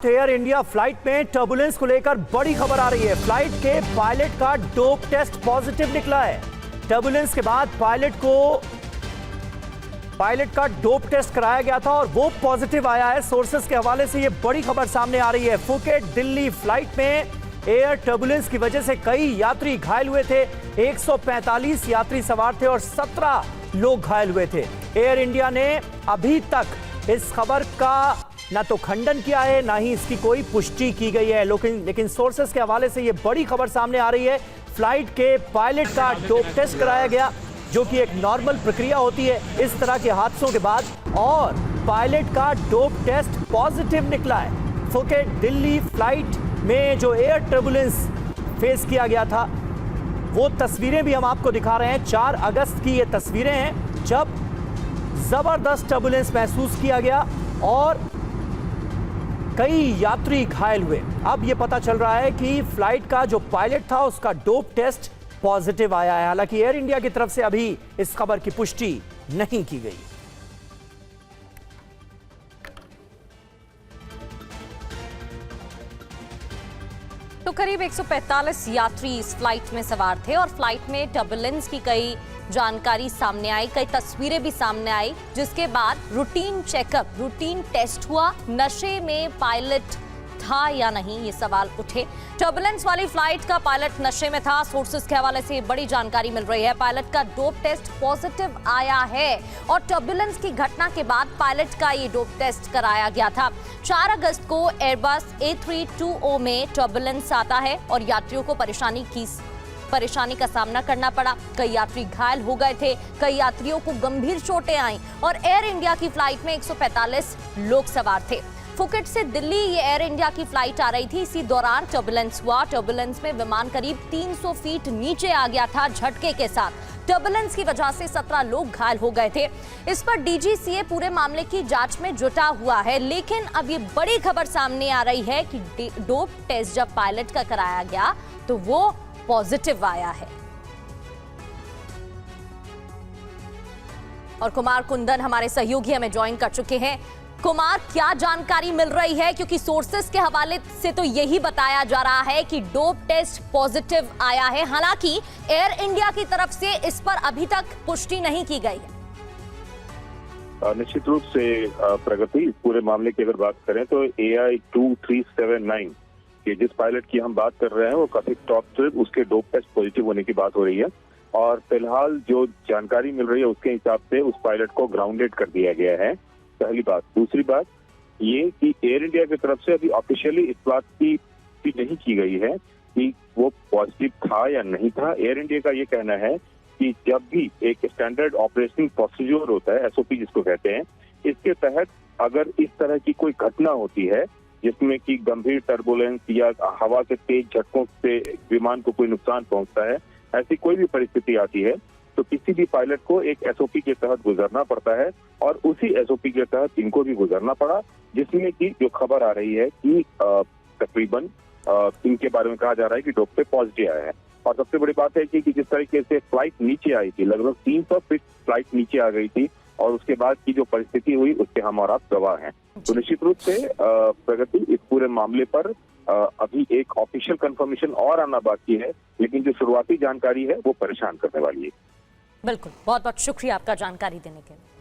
Air India flight में turbulence को लेकर बड़ी खबर आ रही है। फ्लाइट के पायलट का डोप टेस्ट पॉजिटिव निकला है। टर्बुलेंस के बाद पायलट का डोप टेस्ट कराया गया था और वो पॉजिटिव आया है। सोर्सेस के हवाले से ये बड़ी खबर सामने आ रही है। फुकेट दिल्ली फ्लाइट में एयर टर्बुलेंस की वजह से कई यात्री घायल हुए थे। 145 यात्री सवार थे और 17 लोग घायल हुए थे। एयर इंडिया ने अभी तक इस खबर का ना तो खंडन किया है, ना ही इसकी कोई पुष्टि की गई है। लेकिन सोर्सेस के हवाले से यह बड़ी खबर सामने आ रही है। फ्लाइट के पायलट का डोप टेस्ट कराया गया, जो कि एक नॉर्मल प्रक्रिया होती है इस तरह के हादसों के बाद, और पायलट का डोप टेस्ट पॉजिटिव निकला है। फुकेट दिल्ली फ्लाइट में जो एयर टर्बुलेंस फेस किया गया था, वो तस्वीरें भी हम आपको दिखा रहे हैं। 4 अगस्त की ये तस्वीरें हैं, जब जबरदस्त टर्बुलेंस महसूस किया गया और कई यात्री घायल हुए। अब यह पता चल रहा है कि फ्लाइट का जो पायलट था उसका डोप टेस्ट पॉजिटिव आया है। हालांकि एयर इंडिया की तरफ से अभी इस खबर की पुष्टि नहीं की गई। तो करीब 145 यात्री इस फ्लाइट में सवार थे और फ्लाइट में टर्बुलेंस की कई जानकारी सामने आई, कई तस्वीरें भी सामने आई, जिसके बाद रूटीन चेकअप, रूटीन टेस्ट हुआ। नशे में पायलट था या नहीं, ये सवाल उठे। टर्बुलेंस वाली फ्लाइट का पायलट नशे में था। सोर्सेस के हवाले से बड़ी जानकारी मिल रही है। पायलट का डोप टेस्ट पॉजिटिव आया है और टर्बुलेंस की घटना के बाद पायलट का ये डोप टेस्ट कराया गया था। 4 अगस्त को एयरबस A320 में टर्बुलेंस आता है और यात्रियों को परेशानी का सामना करना पड़ा। कई यात्री घायल हो गए थे, कई यात्रियों को गंभीर चोटें आईं और एयर इंडिया की फ्लाइट में 145 लोग सवार थे। फुकेट से दिल्ली ये एयर इंडिया की फ्लाइट आ रही थी। इसी दौरान टर्बुलेंस हुआ। टर्बुलेंस में विमान करीब 300 फीट नीचे आ गया था झटके के साथ। टर्बुलेंस की वजह से 17 लोग घायल हो गए थे। इस पर DGCA पूरे मामले की जांच में जुटा हुआ है। लेकिन अब ये बड़ी खबर सामने आ रही है कि डोप टेस्ट जब पायलट का कराया गया तो वो पॉजिटिव आया है। और कुमार कुंदन हमारे सहयोगी हमें ज्वाइन कर चुके हैं। कुमार, क्या जानकारी मिल रही है? क्योंकि सोर्सेस के हवाले से तो यही बताया जा रहा है कि डोप टेस्ट पॉजिटिव आया है। हालांकि एयर इंडिया की तरफ से इस पर अभी तक पुष्टि नहीं की गई है। निश्चित रूप से प्रगति, इस पूरे मामले की अगर बात करें तो AI2379 कि जिस पायलट की हम बात कर रहे हैं वो काफी टॉप ट्रिप, उसके डोप टेस्ट पॉजिटिव होने की बात हो रही है। और फिलहाल जो जानकारी मिल रही है उसके हिसाब से उस पायलट को ग्राउंडेड कर दिया गया है, पहली बात। दूसरी बात ये कि एयर इंडिया की तरफ से अभी ऑफिशियली इस बात की नहीं की गई है कि वो पॉजिटिव था या नहीं था। एयर इंडिया का ये कहना है कि जब भी एक स्टैंडर्ड ऑपरेशनिंग प्रोसीजर होता है, SOP जिसको कहते हैं, इसके तहत अगर इस तरह की कोई घटना होती है जिसमें कि गंभीर टर्बुलेंस या हवा के तेज झटकों से विमान को कोई नुकसान पहुंचता है, ऐसी कोई भी परिस्थिति आती है तो किसी भी पायलट को एक SOP के तहत गुजरना पड़ता है और उसी SOP के तहत इनको भी गुजरना पड़ा, जिसमें कि जो खबर आ रही है कि तकरीबन इनके बारे में कहा जा रहा है कि डोप पे पॉजिटिव आया है। और सबसे बड़ी बात है कि जिस तरीके से फ्लाइट नीचे आई थी, लगभग 300 फीट फ्लाइट नीचे आ गई थी और उसके बाद की जो परिस्थिति हुई उसके हम और आप गवाह हैं। तो निश्चित रूप से प्रगति, इस पूरे मामले पर अभी एक ऑफिशियल कंफर्मेशन और आना बाकी है, लेकिन जो शुरुआती जानकारी है वो परेशान करने वाली है। बिल्कुल, बहुत बहुत शुक्रिया आपका जानकारी देने के लिए।